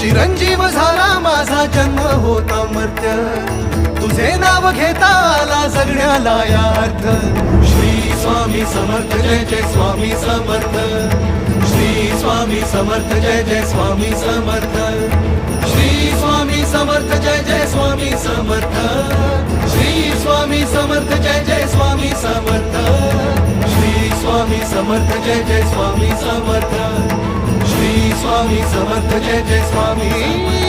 चिरंजीव झाला माझा जन्म होता मर्त्य, तुझे नाव घेता आला जगण्याला यार्थ. श्री स्वामी समर्थ जय जय स्वामी समर्थ, श्री स्वामी समर्थ जय जय स्वामी समर्थ, श्री स्वामी समर्थ जय जय स्वामी समर्थ, श्री स्वामी समर्थ जय जय स्वामी समर्थ, श्री स्वामी समर्थ जय जय स्वामी समर्थ, श्री स्वामी समर्थ जय जय स्वामी